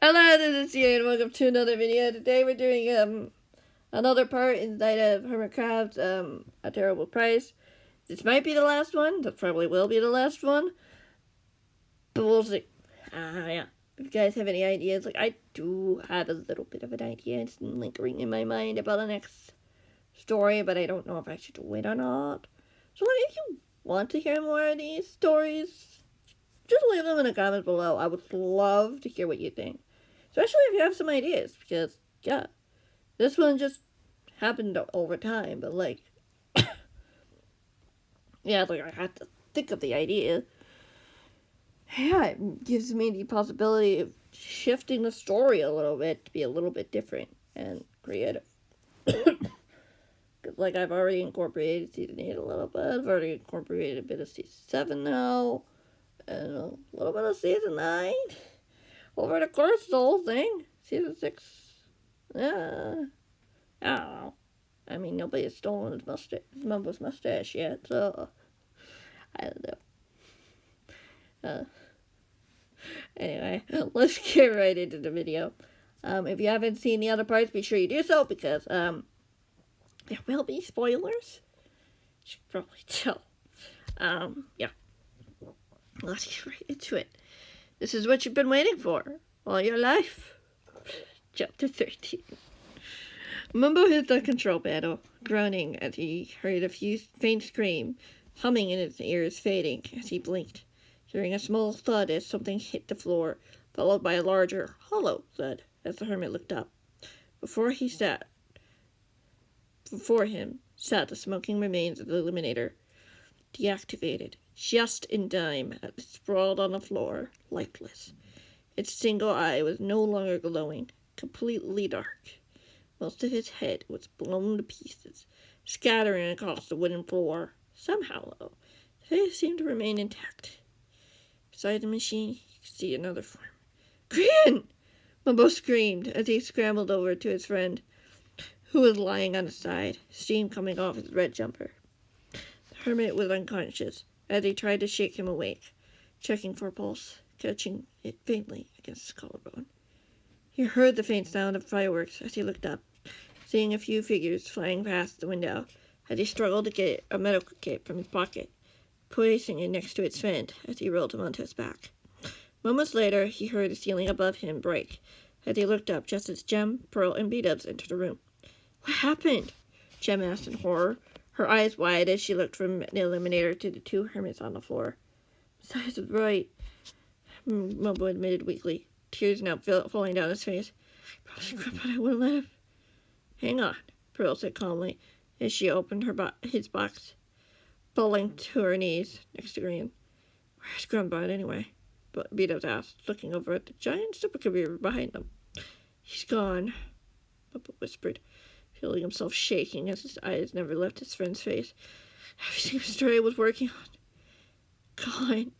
Hello, this is Ian, and welcome to another video. Today we're doing another part inside of Hermitcraft, A Terrible Price. This might be the last one. That probably will be the last one. But we'll see. Yeah. If you guys have any ideas, like I do have a little bit of an idea. It's lingering in my mind about the next story, but I don't know if I should do it or not. So if you want to hear more of these stories, just leave them in the comments below. I would love to hear what you think. Especially if you have some ideas, because, yeah, this one just happened over time, but, like, yeah, like, I had to think of the idea. Yeah, it gives me the possibility of shifting the story a little bit to be a little bit different and creative. Because, like, I've already incorporated Season 8 a little bit. I've already incorporated a bit of Season 7 now. And a little bit of Season 9. Over the course of the whole thing. Season 6. I don't know. I mean, nobody has stolen his Mumbo's mustache yet, so I don't know. Anyway, let's get right into the video. If you haven't seen the other parts, be sure you do so, because there will be spoilers. You should probably tell. Yeah. Let's get right into it. This is what you've been waiting for all your life. Chapter 13. Mumbo hit the control panel, groaning as he heard a faint scream, humming in his ears, fading as he blinked, hearing a small thud as something hit the floor, followed by a larger, hollow thud as the hermit looked up. Before him sat the smoking remains of the illuminator, deactivated, just in time, as it sprawled on the floor, lifeless. Its single eye was no longer glowing, completely dark. Most of his head was blown to pieces, scattering across the wooden floor. Somehow, though, the face seemed to remain intact. Beside the machine, he could see another form. "Grian!" Mumbo screamed as he scrambled over to his friend, who was lying on his side, steam coming off his red jumper. The hermit was unconscious as he tried to shake him awake, checking for a pulse, catching it faintly against his collarbone. He heard the faint sound of fireworks as he looked up, seeing a few figures flying past the window as he struggled to get a medical kit from his pocket, placing it next to its friend as he rolled him onto his back. Moments later, he heard the ceiling above him break as he looked up just as Gem, Pearl, and B-Dubs entered the room. "What happened?" Gem asked in horror, her eyes wide as she looked from the illuminator to the two hermits on the floor. "Size was right," Mumbo admitted weakly, tears now falling down his face. "I promised Grandpa I wouldn't let him." "Hang on," Pearl said calmly as she opened his box, falling to her knees next to Grian. "Where's Grandpa anyway?" B-Dubs asked, looking over at the giant supercomputer behind them. "He's gone," Mumbo whispered, feeling himself shaking as his eyes never left his friend's face. "Everything Mr. A was working on. Gone."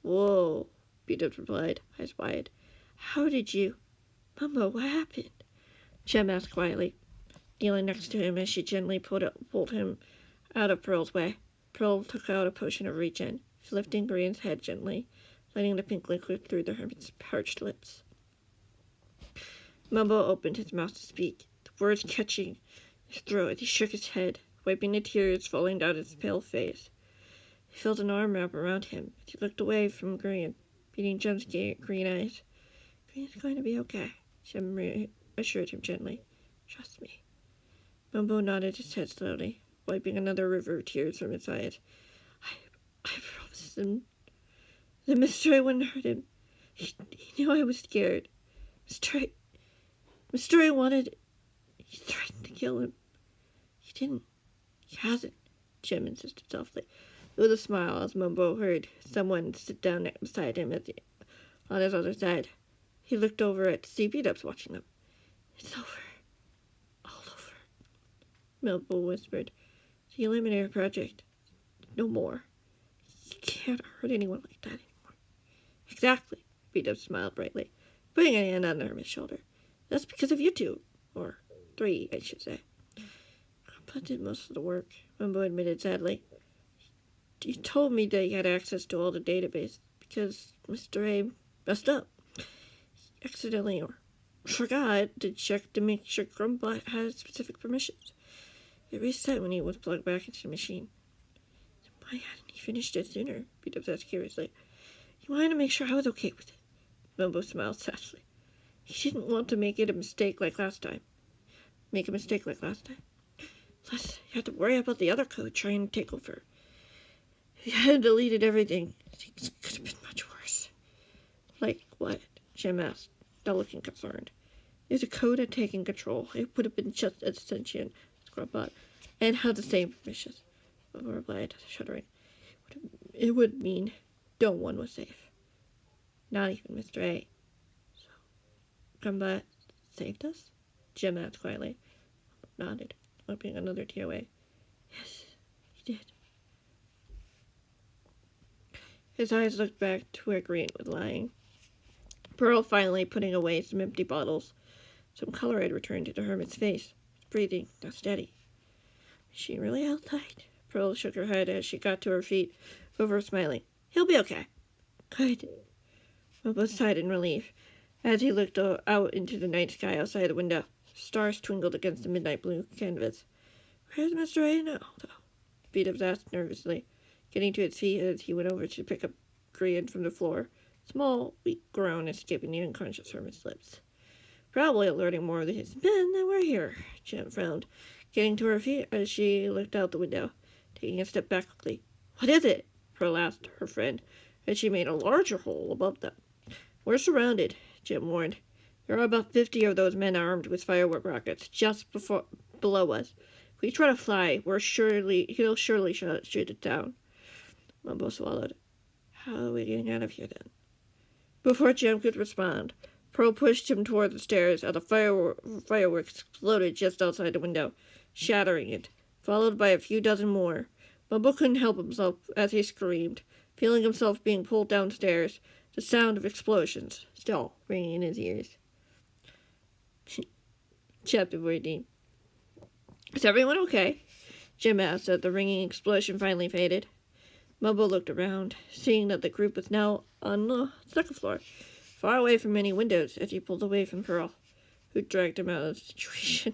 "Whoa," B-Dubs replied, eyes wide. "How did you—" "Mumbo, what happened?" Gem asked quietly, kneeling next to him as she gently pulled him out of Pearl's way. Pearl took out a potion of regen, lifting Grian's head gently, letting the pink liquid through the hermit's parched lips. Mumbo opened his mouth to speak, the words catching his throat as he shook his head, wiping the tears falling down his pale face. He felt an arm wrap around him as he looked away from Grian, meeting Gem's green eyes. "Grian's going to be okay," Gem assured him gently. "Trust me." Mumbo nodded his head slowly, wiping another river of tears from his eyes. I promised him that Mr. A wouldn't hurt him. He knew I was scared. Mr. A wanted... He threatened to kill him. He didn't. He hasn't," Gem insisted softly, with a smile as Mumbo heard someone sit down beside him on his other side. He looked over at B-Dubs watching them. "It's over. All over," Mumbo whispered. "The Eliminator Project. No more. You can't hurt anyone like that anymore." "Exactly," B-Dubs smiled brightly, putting a hand on the hermit's shoulder. "That's because of you two. Or 3, I should say." "Grandpa did most of the work," Mumbo admitted sadly. "He told me that he had access to all the database because Mr. A messed up. He accidentally or forgot to check to make sure Grumbot had specific permissions. It reset when he was plugged back into the machine. Why hadn't he finished it sooner? Beat-Up asked curiously. He wanted to make sure I was okay with it. Mumbo smiled sadly. He didn't want to make a mistake like last time. Plus, you have to worry about the other code trying to take over. If you had deleted everything, things could have been much worse. Like what? Jim asked, not looking concerned. If the code had taken control, it would have been just as sentient as Grumbot, and had the same permissions. Mumbo replied, shuddering. It would mean no one was safe. Not even Mr. A. So, Grumbot saved us? Jim asked quietly. Nodded, wiping another tear away. Yes, he did. His eyes looked back to where Green was lying. Pearl finally putting away some empty bottles. Some color had returned to the hermit's face. His breathing, now steady. Is she really held tight? Pearl shook her head as she got to her feet, over smiling. He'll be okay. Good. Mumbo sighed in relief as he looked out into the night sky outside the window. Stars twinkled against the midnight blue canvas. Where's Mr. A now, though? Beat-Up asked nervously, getting to his feet as he went over to pick up Grian from the floor. Small, weak groan escaping the unconscious hermit's lips. Probably alerting more of his men than were here, Jem frowned, getting to her feet as she looked out the window, taking a step back quickly. What is it? Pearl asked her friend, as she made a larger hole above them. We're surrounded, Jim warned. There are about 50 of those men armed with firework rockets just below us. If we try to fly, he'll surely shoot it down. Mumbo swallowed. How are we getting out of here, then? Before Jim could respond, Pearl pushed him toward the stairs as the fireworks exploded just outside the window, shattering it, followed by a few dozen more. Mumbo couldn't help himself as he screamed, feeling himself being pulled downstairs, the sound of explosions still ringing in his ears. Chapter 14. Is everyone okay? Jim asked as the ringing explosion finally faded. Mumbo looked around, seeing that the group was now on the second floor, far away from any windows as he pulled away from Pearl, who dragged him out of the situation.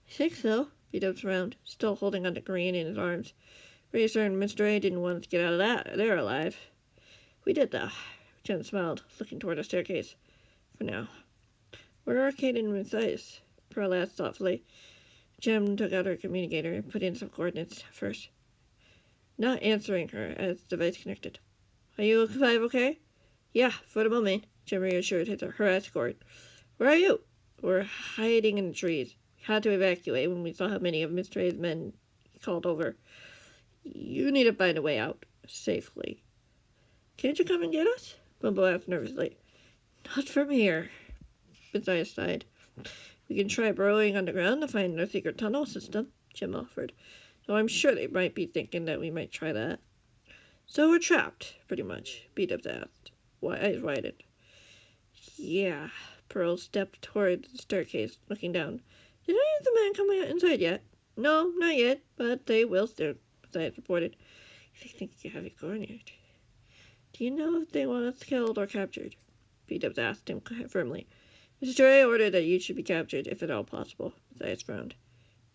I think so, Beat-Up's round, still holding on to Green in his arms. Pretty certain Mr. A didn't want us to get out of there alive. We did, though. Jen smiled, looking toward the staircase. For now. Where are Kate and Matthias? Pearl asked thoughtfully. Jem took out her communicator and put in some coordinates first. Not answering her as the device connected. Are you 5 okay? Yeah, for the moment, Jem reassured her escort. Where are you? We're hiding in the trees. We had to evacuate when we saw how many of Mr. A's men called over. You need to find a way out safely. Can't you come and get us? Mumbo asked nervously. Not from here. Matthias sighed. We can try burrowing underground to find their secret tunnel system, Jim offered. Though I'm sure they might be thinking that we might try that. So we're trapped, pretty much, Beat-Up asked. Eyes widened. Yeah. Pearl stepped toward the staircase, looking down. Did any of the men come inside yet? No, not yet, but they will soon, Matthias reported. They think you have it cornered. Do you know if they want us killed or captured? Beat-Up asked him firmly. Mr. A ordered that you should be captured, if at all possible. Matthias frowned.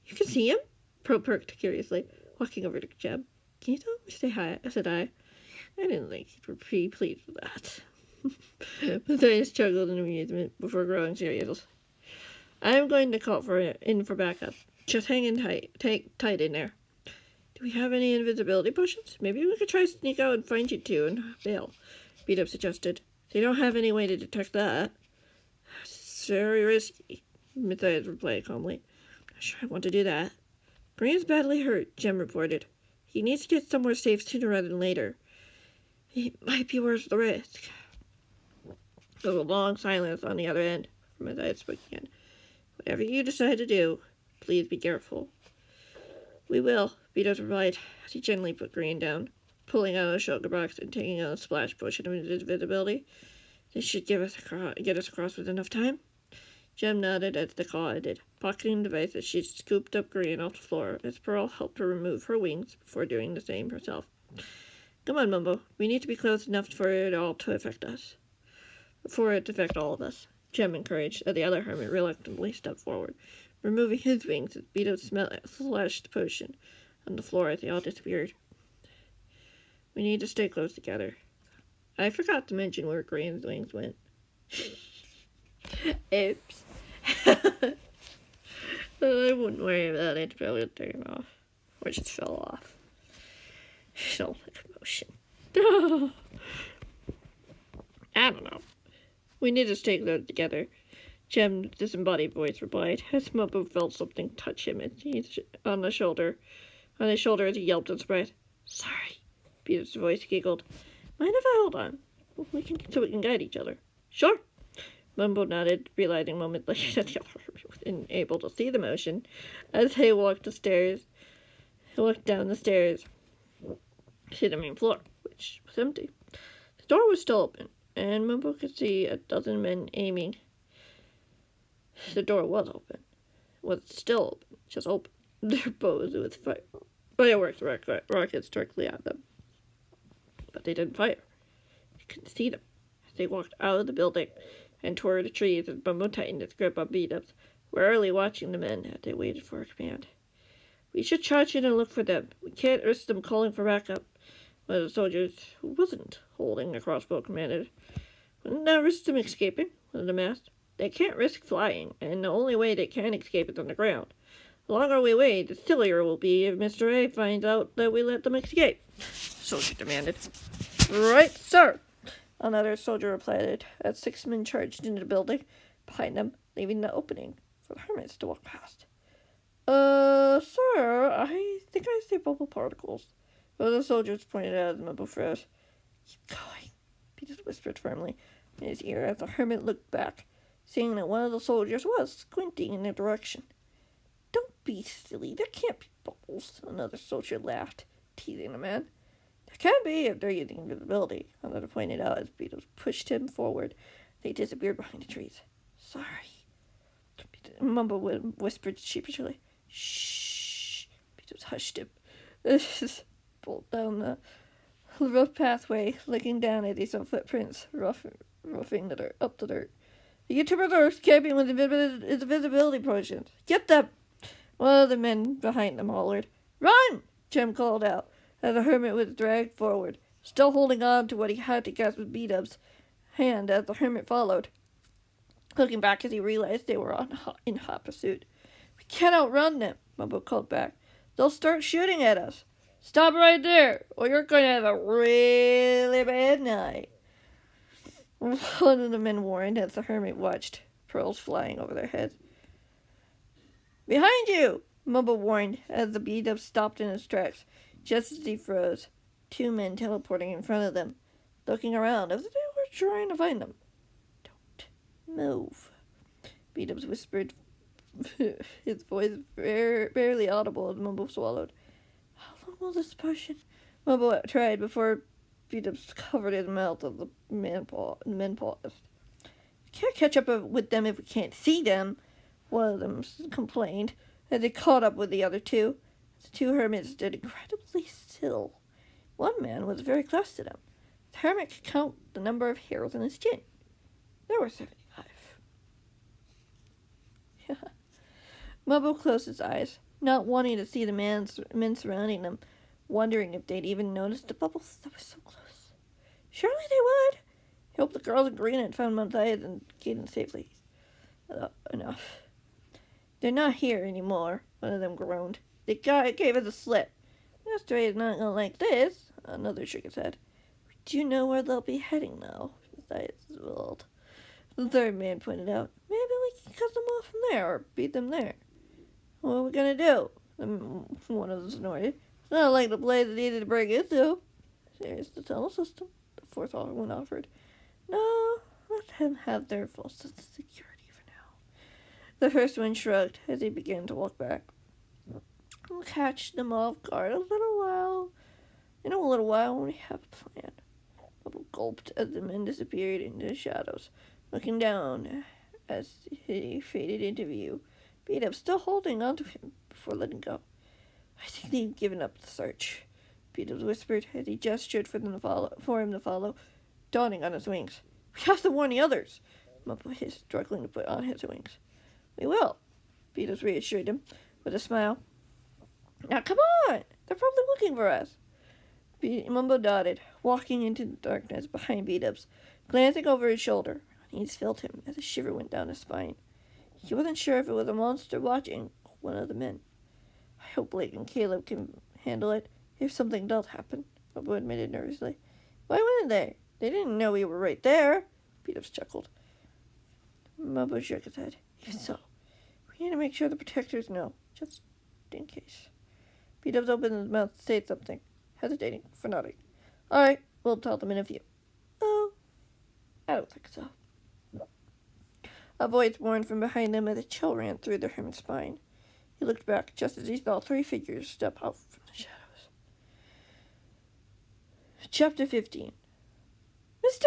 You can see him? Pearl perked curiously, walking over to Jeb. Can you tell him to say hi? Said I. I didn't think he'd be pretty pleased with that. Matthias chuckled in amusement before growing serious. I'm going to call for backup. Just hang in tight in there. Do we have any invisibility potions? Maybe we could try to sneak out and find you two and bail, Beat-Up suggested. They don't have any way to detect that. It's very risky, Matthias replied calmly. I'm not sure I want to do that. Green's badly hurt, Jem reported. He needs to get somewhere safe sooner rather than later. It might be worth the risk. There was a long silence on the other end. Matthias spoke again. Whatever you decide to do, please be careful. We will, Beat-Up replied as he gently put Green down, pulling out a shulker box and taking out a splash potion of invisibility. This should get us across with enough time. Jem nodded as the call ended, pocketing the device as she scooped up Green off the floor as Pearl helped her remove her wings before doing the same herself. Come on, Mumbo. We need to be close enough for it all to affect us. before it affect all of us. Jem encouraged, and the other hermit reluctantly stepped forward, removing his wings as Beto splashed the potion on the floor as they all disappeared. We need to stay close together. I forgot to mention where Green's wings went. Oops. I wouldn't worry about it, but I would take them off. Or just fell off. Don't like emotion. I don't know. We need to stay close together. Jem's disembodied voice replied, as Mumbo felt something touch him on his shoulder as he yelped in surprise. Sorry, Peter's voice giggled. Mind if I hold on? We can guide each other. Sure. Mumbo nodded, realizing momentarily that the other was unable to see the motion as they walked down the stairs to the main floor, which was empty. The door was still open, and Mumbo could see a dozen men aiming. The door was open. It was still open, just open. Their bows with fireworks rockets directly at them. But they didn't fire. They couldn't see them. As they walked out of the building and toward the trees as Mumbo tightened his grip on beat-ups, warily watching the men as they waited for a command. We should charge in and look for them. We can't risk them calling for backup. One of the soldiers, who wasn't holding a crossbow, commanded. Wouldn't that risk them escaping? One of them asked. They can't risk flying, and the only way they can escape is on the ground. The longer we wait, the sillier it will be if Mr. A finds out that we let them escape, the soldier demanded. Right, sir, another soldier replied as 6 men charged into the building behind them, leaving the opening for the hermits to walk past. Sir, I think I see bubble particles. One of the soldiers pointed out as Mumbo froze. Keep going, Peter whispered firmly in his ear as the hermit looked back, seeing that one of the soldiers was squinting in their direction. Don't be silly, there can't be bubbles, another soldier laughed, teasing the man. There can be if they're using invisibility, another pointed out as Peter pushed him forward. They disappeared behind the trees. Sorry, Mumbo whispered sheepishly. Shh, Peter hushed him. Pulled down the rough pathway, looking down as he saw footprints roughing the dirt, up the dirt. The YouTubers are escaping with invisibility potions. Get them! One of the men behind them hollered. Run! Jem called out, as the hermit was dragged forward, still holding on to what he had to guess was Beat-Up's hand as the hermit followed, looking back as he realized they were in hot pursuit. We can't outrun them, Mumbo called back. They'll start shooting at us. Stop right there, or you're going to have a really bad night. One of the men warned as the hermit watched, pearls flying over their heads. Behind you, Mumbo warned as the beat-up stopped in his tracks, just as he froze, 2 men teleporting in front of them, looking around as if they were trying to find them. Don't move, Beat-Ups whispered, his voice barely audible as Mumbo swallowed. How long will this potion? Mumbo tried before Beat-Ups covered his mouth as the men paused. We can't catch up with them if we can't see them, one of them complained, as they caught up with the other 2. The 2 hermits stood incredibly still. One man was very close to them. The hermit could count the number of hairs on his chin. There were 75. Mumbo closed his eyes, not wanting to see the men surrounding them, wondering if they'd even noticed the bubbles that were so close. Surely they would. He hoped the girls in green had found Matthias and Caden safely. Enough. They're not here anymore, one of them groaned. They gave us a slip. Mr. A is not going to like this, another shook his head. We do know where they'll be heading, though, Matthias rolled. The third man pointed out. Maybe we can cut them off from there, or beat them there. What are we going to do? One of them snorted. It's not like the place is easy to break into. There's the tunnel system, the fourth one offered. No, let them have their full sense of security for now. The first one shrugged as he began to walk back. We'll catch them off guard in a little while when we have a plan. Bubble gulped as the men disappeared into the shadows, looking down as he faded into view. Beat-Up still holding onto him before letting go. I think they've given up the search, Beat-Up whispered as he gestured for him to follow, dawning on his wings. We have to warn the others, Mumbo hissed, struggling to put on his wings. We will, Beetles reassured him with a smile. Now come on! They're probably looking for us. Mumbo nodded, walking into the darkness behind Beetles, glancing over his shoulder. Unease filled him as a shiver went down his spine. He wasn't sure if it was a monster watching one of the men. I hope Blake and Caleb can handle it if something does happen, Mumbo admitted nervously. Why wouldn't they? They didn't know we were right there. Beetles chuckled. Mumbo shook his head. Even so, we need to make sure the protectors know, just in case. Beetles opened his mouth to say something, hesitating for nodding. All right, we'll tell them in a few. Oh, I don't think so. A voice warned from behind them as a chill ran through the hermit's spine. He looked back just as he saw 3 figures step out from the shadows. Chapter 15. Mr.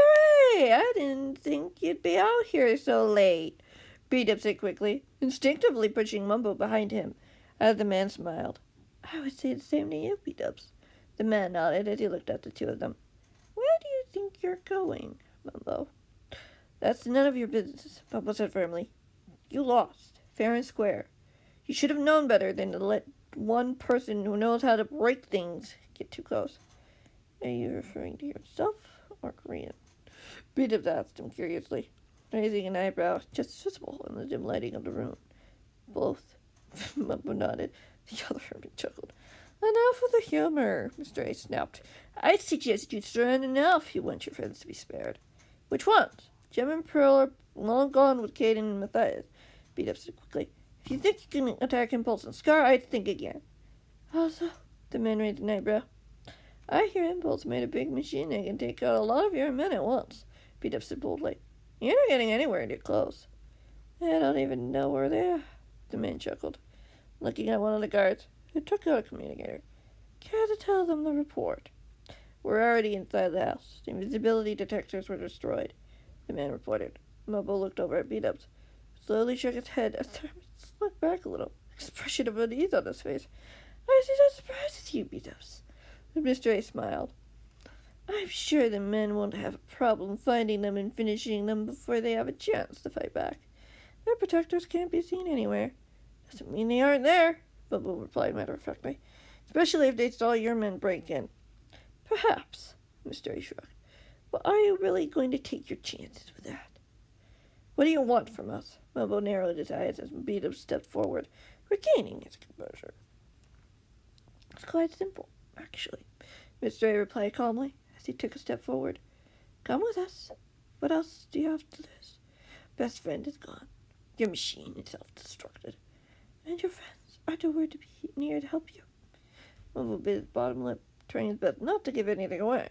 A, I didn't think you'd be out here so late, Beat-Up said quickly, instinctively pushing Mumbo behind him, as the man smiled. I would say the same to you, Beat-Ups. The man nodded as he looked at the two of them. Where do you think you're going, Mumbo? That's none of your business, Mumbo said firmly. You lost, fair and square. You should have known better than to let one person who knows how to break things get too close. Are you referring to yourself or Korean? Beat-Ups asked him curiously, raising an eyebrow just visible in the dim lighting of the room. Both, Mumbo nodded. The other hermit chuckled. Enough of the humor, Mr. A snapped. I suggest you surrender now if you want your friends to be spared. Which ones? Gem and Pearl are long gone with Caden and Matthias, Beat-Up said quickly. If you think you can attack Impulse and Scar, I'd think again. Also, the man raised an eyebrow. I hear Impulse made a big machine that can take out a lot of your men at once, Beat-Up said boldly. You're not getting anywhere near close. I don't even know where they are, the man chuckled, looking at one of the guards, who took out a communicator. Care to tell them the report? We're already inside the house. The invisibility detectors were destroyed, the man reported. Mumbo looked over at Beat-Ups, slowly shook his head as the looked back a little, expression of unease on his face. I see that surprises you, Beat-Ups. Mr. A smiled. I'm sure the men won't have a problem finding them and finishing them before they have a chance to fight back. Their protectors can't be seen anywhere. Doesn't mean they aren't there, Mumbo replied matter-of-factly, especially if they saw your men break in. Perhaps, Mr. A shrugged. But are you really going to take your chances with that? What do you want from us? Mumbo narrowed his eyes as Beat-Up stepped forward, regaining his composure. It's quite simple, actually, Mr. A replied calmly as he took a step forward. Come with us. What else do you have to lose? Best friend is gone. Your machine is self-destructed. And your friends are nowhere to be near to help you. Mumbo bit his bottom lip, trying his best not to give anything away.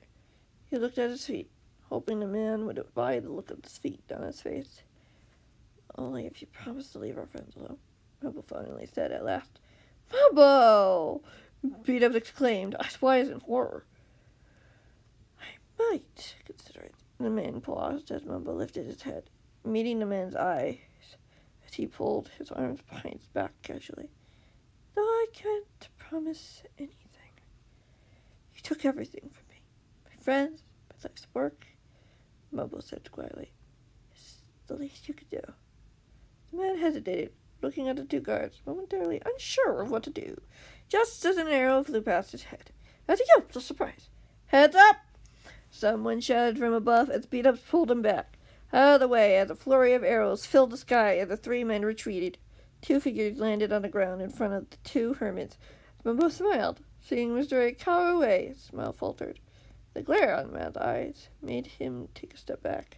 He looked at his feet, hoping the man would buy the look of his feet on his face. Only if you promise to leave our friends alone, Mumbo finally said at last. Mumbo! Beat-Up exclaimed, eyes wide in horror. I might consider it. The man paused as Mumbo lifted his head, meeting the man's eyes as he pulled his arms behind his back casually. Though I can't promise anything. You took everything from me. My friends, my life's work, Mumbo said quietly. It's the least you could do. The man hesitated, looking at the two guards, momentarily unsure of what to do, just as an arrow flew past his head. As he yelped with surprise. Heads up! Someone shouted from above as Beat-Up pulled him back, out of the way as a flurry of arrows filled the sky as the 3 men retreated. 2 figures landed on the ground in front of the 2 hermits. Mumbo smiled, seeing Mr. A cower away. His smile faltered. The glare on the man's eyes made him take a step back.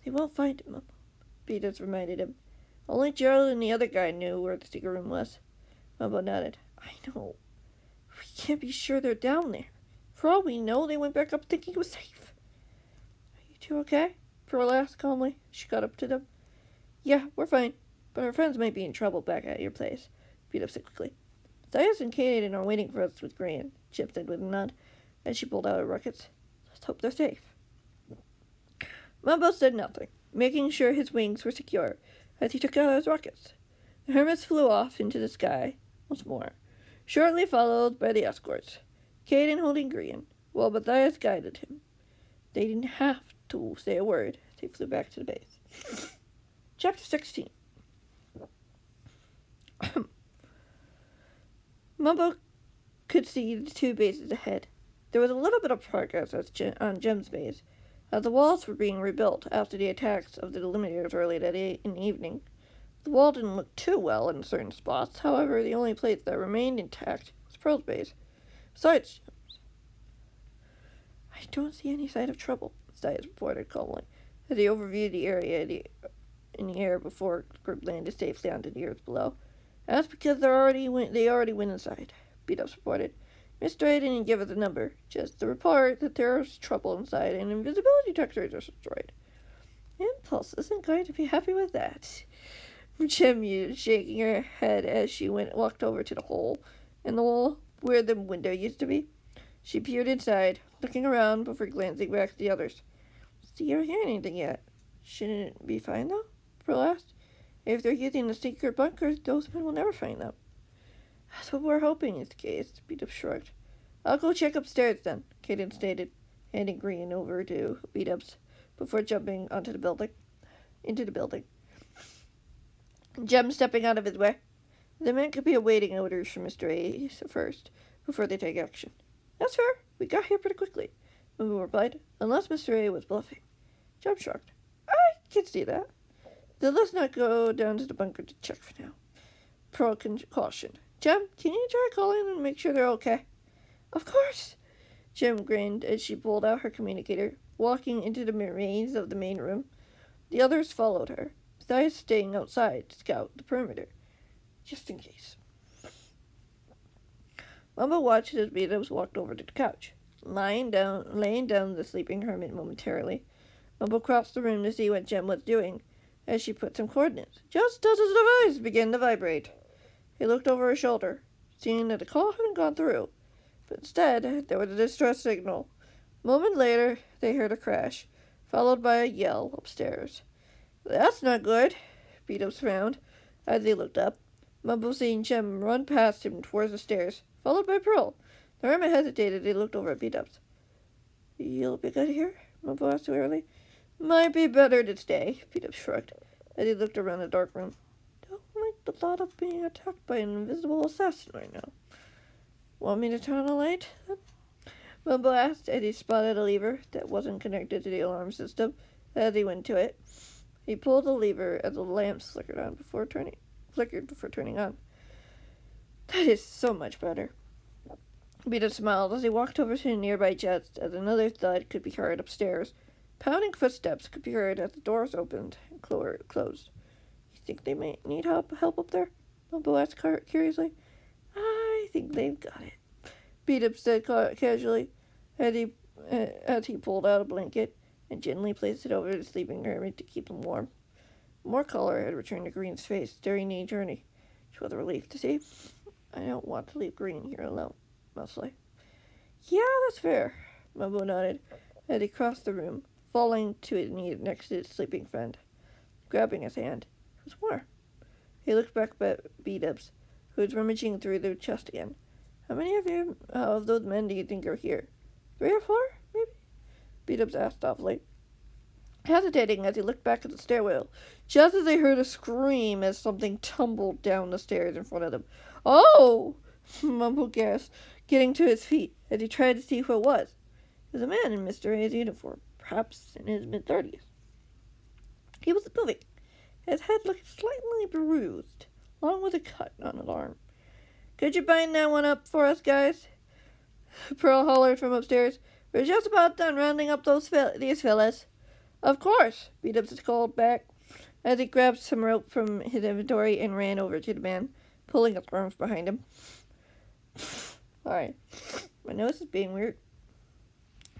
They won't find him, Mumbo, Beat-Up reminded him. Only Gerald and the other guy knew where the secret room was. Mumbo nodded. I know. We can't be sure they're down there. For all we know, they went back up thinking it was safe. Are you two okay? Pearl asked calmly. She got up to them. Yeah, we're fine. But our friends might be in trouble back at your place, Beat-Up said quickly. Thias and Caden are waiting for us with Gran, Chip said with a nod, as she pulled out her rockets. Let's hope they're safe. Mumbo said nothing, making sure his wings were secure as he took out his rockets. The hermits flew off into the sky once more, shortly followed by the escorts, Caden holding Grian, while Matthias guided him. They didn't have to say a word. They flew back to the base. Chapter 16. Mumbo could see the two bases ahead. There was a little bit of progress on Jem's base, as the walls were being rebuilt after the attacks of the Eliminators early that in the evening. The wall didn't look too well in certain spots. However, the only place that remained intact was Pearl's base. Besides, I don't see any sign of trouble, Stiles reported calmly, as he overviewed the area in the air before the group landed safely onto the earth below. That's because they already went inside, Beat-Ups reported. Mr. A didn't give us a number, just the report that there's trouble inside and invisibility detectors are destroyed. Impulse isn't going to be happy with that, Jem mused, shaking her head as she walked over to the hole in the wall where the window used to be. She peered inside, looking around before glancing back at the others. See or hear anything yet? Shouldn't it be fine, though? Pearl asked. If they're using the secret bunkers, those men will never find them. That's what we're hoping is the case, Beat-Up shrugged. I'll go check upstairs then, Kaden stated, handing Green over to Beat-Ups before jumping into the building. Jem stepping out of his way. The men could be awaiting orders from Mr. A first, before they take action. That's fair. We got here pretty quickly, Mumbo replied, unless Mr. A was bluffing. Jem shrugged. I can see that. Then let's not go down to the bunker to check for now. Pearl cautioned. Jem, can you try calling them and make sure they're okay? Of course. Jem grinned as she pulled out her communicator, walking into the remains of the main room. The others followed her, besides staying outside to scout the perimeter, just in case. Mumbo watched as Beat-Ups walked over to the couch, laying down the sleeping hermit momentarily. Mumbo crossed the room to see what Jem was doing, as she put some coordinates, just as his device began to vibrate. He looked over her shoulder, seeing that the call hadn't gone through, but instead there was a distress signal. A moment later, they heard a crash, followed by a yell upstairs. That's not good, Beat-Ups frowned as he looked up. Mumbo seeing Jem run past him towards the stairs, followed by Pearl. The hermit hesitated. He looked over at Beat-Ups. You'll be good here? Mumbo asked wearily. Might be better to stay, Beat-Ups shrugged as he looked around the dark room. Don't like the thought of being attacked by an invisible assassin right now. Want me to turn on the light? Mumbo asked as he spotted a lever that wasn't connected to the alarm system. As he went to it, he pulled the lever as the lamps flickered before turning on. That is so much better. Beat-Ups smiled as he walked over to the nearby chest as another thud could be heard upstairs. Pounding footsteps could be heard as the doors opened and closed. You think they may need help up there? Mumbo asked curiously. I think they've got it, Beat-Ups said casually as he pulled out a blanket and gently placed it over the sleeping hermit to keep him warm. More color had returned to Green's face during the journey, which was a relief to see. I don't want to leave Green here alone, mostly. Yeah, that's fair, Mumbo nodded as he crossed the room, falling to his knee next to his sleeping friend, grabbing his hand. It was warm. He looked back at Beat-Ups, who was rummaging through the chest again. How many of those men do you think are here? 3 or 4, maybe? Beat-Ups asked softly, hesitating as he looked back at the stairwell, just as they heard a scream as something tumbled down the stairs in front of them. Oh! Mumbo gasped, getting to his feet as he tried to see who it was. It was a man in Mr. A's uniform, perhaps in his mid-30s. He was moving, his head looked slightly bruised, along with a cut on his arm. Could you bind that one up for us, guys? Pearl hollered from upstairs. We're just about done rounding up these fellas. Of course, Beat-Ups called back as he grabbed some rope from his inventory and ran over to the man, pulling his arms behind him. Alright, my nose is being weird.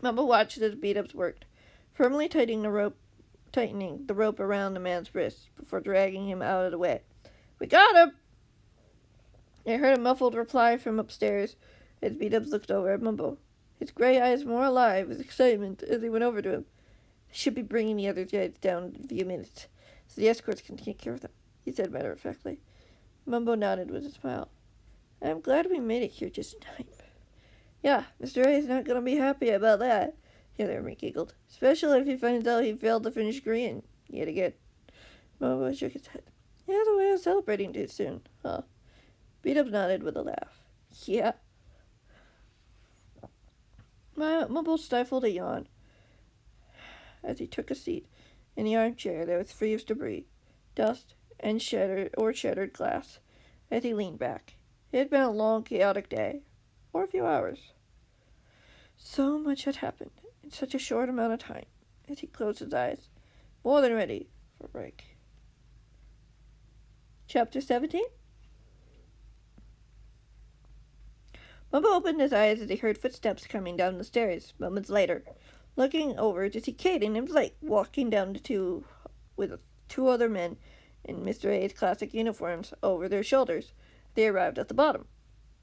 Mumbo watched as Beat-Ups worked, firmly tightening the rope around the man's wrist before dragging him out of the way. We got him! They heard a muffled reply from upstairs as Beat-Ups looked over at Mumbo, his gray eyes more alive with excitement as he went over to him. They should be bringing the other guys down in a few minutes, so the escorts can take care of them, he said matter-of-factly. Mumbo nodded with a smile. I'm glad we made it here just in time. Yeah, Mr. A is not going to be happy about that. The other hermit giggled. Especially if he finds out he failed to finish green yet again. Mumbo shook his head. He has a way of celebrating too soon, huh? Beat-Up nodded with a laugh. Yeah. Mumbo stifled a yawn as he took a seat in the armchair that was free of debris, dust, and shattered glass as he leaned back. It had been a long, chaotic day, or a few hours. So much had happened in such a short amount of time as he closed his eyes, more than ready for a break. Chapter 17? Mumbo opened his eyes as he heard footsteps coming down the stairs moments later. Looking over to see Caden and Blake walking down with two other men in Mr. A's classic uniforms over their shoulders. They arrived at the bottom.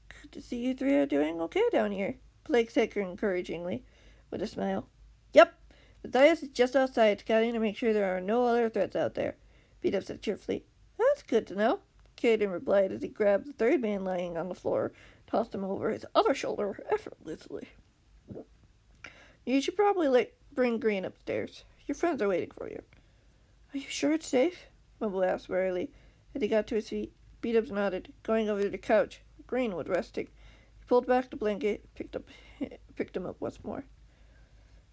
Good to see you three are doing okay down here, Blake said encouragingly, with a smile. Yep, Matthias is just outside scouting to make sure there are no other threats out there, Beat-Up said cheerfully. That's good to know, Caden replied as he grabbed the third man lying on the floor, tossed him over his other shoulder effortlessly. You should probably bring Green upstairs. Your friends are waiting for you. Are you sure it's safe? Mumbo asked warily as he got to his feet. Beat-Up nodded, going over to the couch. Green was resting. He pulled back the blanket, picked him up once more.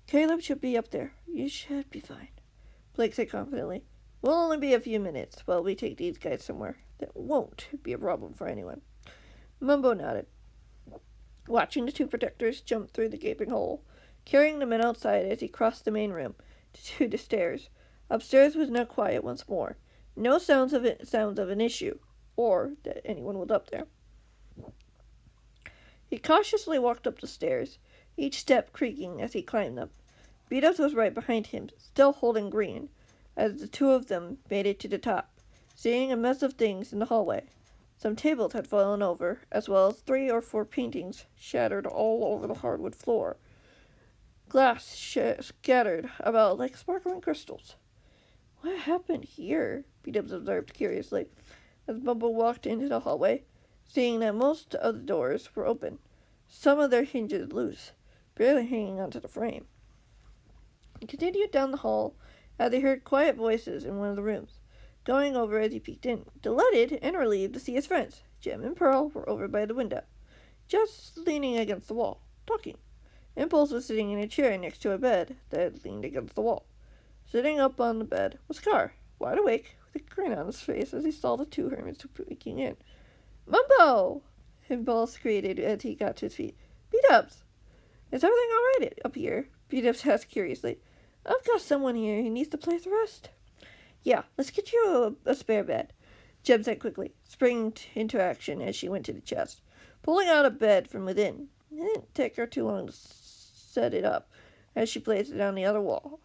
Caleb should be up there. You should be fine, Blake said confidently. We'll only be a few minutes while we take these guys somewhere. That won't be a problem for anyone. Mumbo nodded, watching the two protectors jump through the gaping hole, carrying the men outside as he crossed the main room to the stairs. Upstairs was now quiet once more. No sounds of an issue, or that anyone was up there. He cautiously walked up the stairs, each step creaking as he climbed them. Beat-Up was right behind him, still holding Green, as the two of them made it to the top, seeing a mess of things in the hallway. Some tables had fallen over, as well as 3 or 4 paintings shattered all over the hardwood floor. Glass scattered about like sparkling crystals. What happened here? Beat-Up observed curiously, as Mumbo walked into the hallway, seeing that most of the doors were open, some of their hinges loose, barely hanging onto the frame. He continued down the hall as he heard quiet voices in one of the rooms. Going over as he peeked in, delighted and relieved to see his friends. Jem and Pearl were over by the window, just leaning against the wall, talking. Impulse was sitting in a chair next to a bed that leaned against the wall. Sitting up on the bed was Scar, wide awake, with a grin on his face as he saw the two hermits peeking in. Mumbo! Impulse created as he got to his feet. Beat-Ups! Is everything all right up here? Beat-Ups asked curiously. I've got someone here who needs to place a rest. Yeah, let's get you a spare bed, Jem said quickly, springing into action as she went to the chest, pulling out a bed from within. It didn't take her too long to set it up as she placed it on the other wall,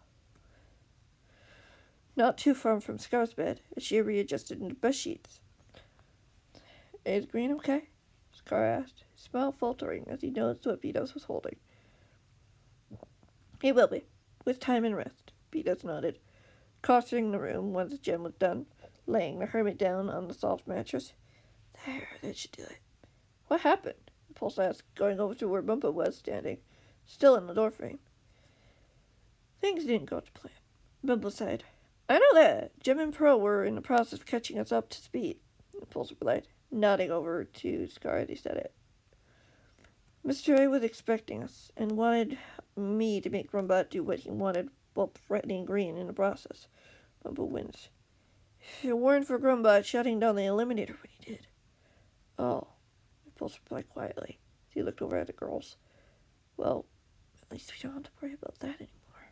not too far from Scar's bed, as she readjusted the bed sheets. Is Green okay? Scar asked, his smile faltering as he noticed what Beat-Ups was holding. He will be, with time and rest, Beat-Ups nodded, crossing the room once Jem was done, laying the hermit down on the soft mattress. There, that should do it. What happened? Impulse asked, going over to where Mumbo was standing, still in the doorframe. Things didn't go to plan, Mumbo sighed. I know that. Jem and Pearl were in the process of catching us up to speed, Impulse replied, nodding over to Scar as he said it. Mr. A was expecting us, and wanted me to make Grumbot do what he wanted while threatening Green in the process. Mumbo winced. If it weren't for Grumbot shutting down the Eliminator when he did. Oh, Impulse replied quietly as he looked over at the girls. Well, at least we don't have to worry about that anymore.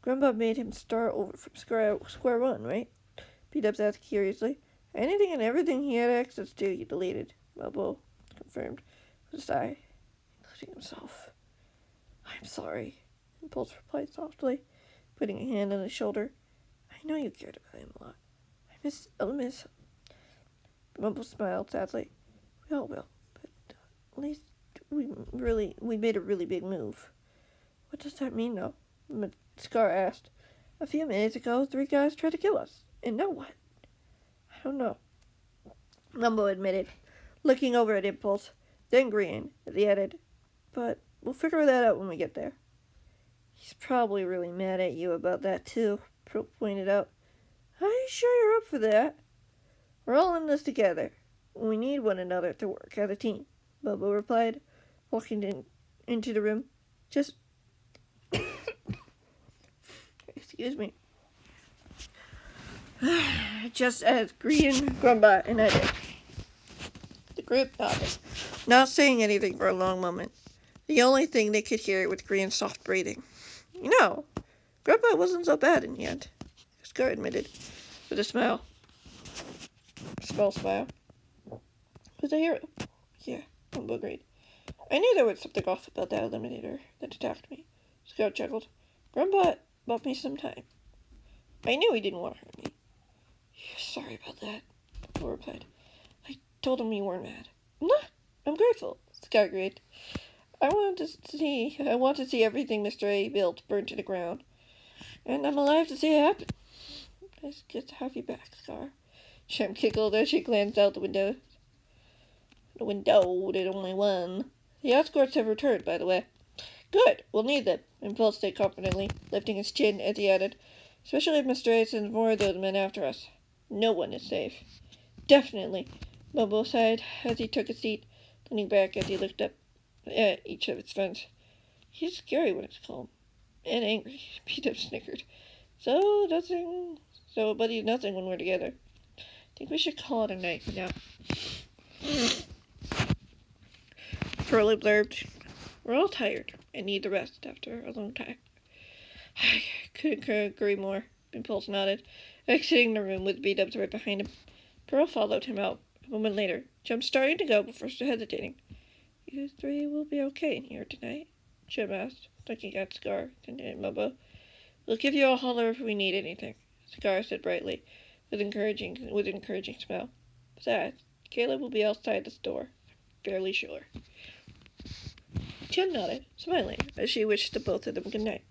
Grumbot made him start over from square one, right? Beat-Ups asked curiously. Anything and everything he had access to, he deleted, Mumbo confirmed with a sigh, including himself. I'm sorry, Impulse replied softly, putting a hand on his shoulder. I know you cared about him a lot. I'll miss him. Mumbo smiled sadly. We all will, but at least we made a really big move. What does that mean, though? Scar asked. A few minutes ago, 3 guys tried to kill us. And now what? I don't know, Mumbo admitted, looking over at Impulse, then Green, as he added, but we'll figure that out when we get there. He's probably really mad at you about that, too, Brooke pointed out. Are you sure you're up for that? We're all in this together. We need one another to work as a team, Bobo replied, walking into the room. Just... Excuse me. Just as Green, Grumba, and I did. The group nodded, not saying anything for a long moment. The only thing they could hear was Green's soft breathing. You know, Grumba wasn't so bad in the end, Scar admitted, with a smile. A small smile. Who's a hero? Yeah, Grumba agreed. I knew there was something off about that eliminator that attacked me, Scar chuckled. Grumba bought me some time. I knew he didn't want to hurt me. Sorry about that, Grumba replied. I told him you weren't mad. No, I'm grateful, Scar agreed. I want to see everything Mr. A built burned to the ground. And I'm alive to see it happen. It's good to have you back, Scar. Shem giggled as she glanced out the window. The window, there's only one. The escorts have returned, by the way. Good, we'll need them, Impulse said confidently, lifting his chin as he added. Especially if Mr. A sends more of those men after us. No one is safe. Definitely, Bobo sighed as he took a seat, leaning back as he looked up at each of his friends. He's scary when it's calm. And angry, Peter snickered. But he's nothing when we're together. I think we should call it a night for now. Pearl observed. We're all tired and need the rest after a long time. I couldn't agree more, Impulse nodded, exiting the room with B-dubs right behind him. Pearl followed him out. A moment later, Jem started to go before hesitating. You three will be okay in here tonight, Jem asked, looking at Scar and Mobo. We'll give you a holler if we need anything, Scar said brightly, with an encouraging smile. Besides, Caleb will be outside this door, I'm fairly sure. Jem nodded, smiling, as she wished the both of them good night.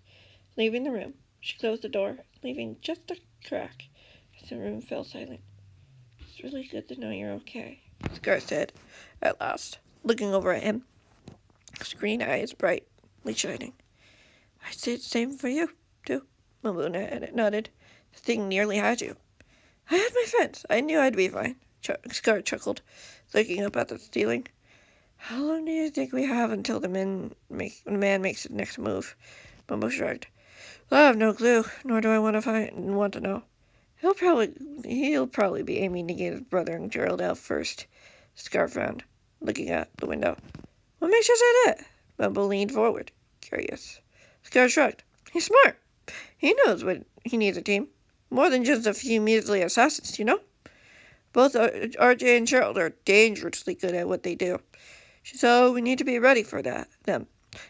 Leaving the room, she closed the door, leaving just a crack as the room fell silent. It's really good to know you're okay, Scar said, at last, looking over at him, his green eyes brightly shining. I'd say the same for you, too, Momo nodded. The thing nearly had you. I had my friends. I knew I'd be fine, Scar chuckled, looking up at the ceiling. How long do you think we have until the man makes the next move? Momo shrugged. I have no clue, nor do I want to know. He'll probably be aiming to get his brother and Gerald out first, Scar frowned, looking out the window. What makes you say that? Momo leaned forward, curious. Scar shrugged. He's smart. He knows what he needs a team. More than just a few measly assassins, you know? Both RJ and Gerald are dangerously good at what they do. So we need to be ready for them.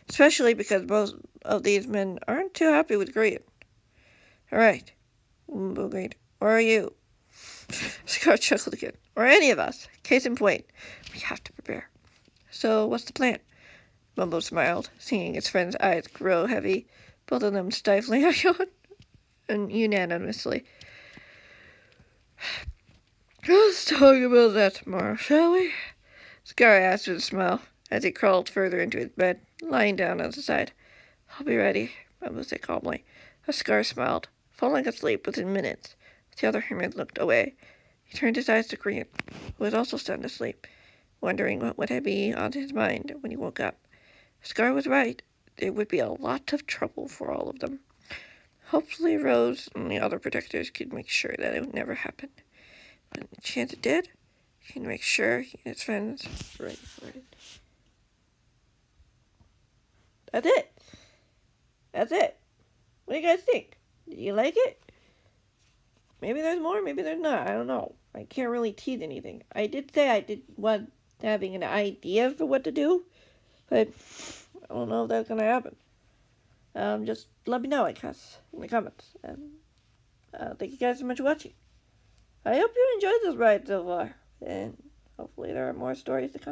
Especially because both of these men aren't too happy with Green. All right, Momo agreed. Or are you? Scar chuckled again. Or any of us. Case in point, we have to prepare. So what's the plan? Momo smiled, seeing his friend's eyes grow heavy, both of them stifling a yawn, and unanimously. Let's talk about that tomorrow, shall we? Scar asked with a smile, as he crawled further into his bed, lying down on the side. I'll be ready, Momo said calmly, as Scar smiled, falling asleep within minutes. The other hermit looked away. He turned his eyes to Green, who was also sound asleep, wondering what would be on his mind when he woke up. Scar was right. There would be a lot of trouble for all of them. Hopefully Rose and the other protectors could make sure that it would never happen. But the chance it did, he can make sure he and his friends were ready for it. That's it. What do you guys think? Do you like it? Maybe there's more, maybe there's not. I don't know. I can't really tease anything. I did say I did want having an idea for what to do, but I don't know if that's gonna happen. Just let me know, I guess, in the comments. Thank you guys so much for watching. I hope you enjoyed this ride so far, and hopefully there are more stories to come.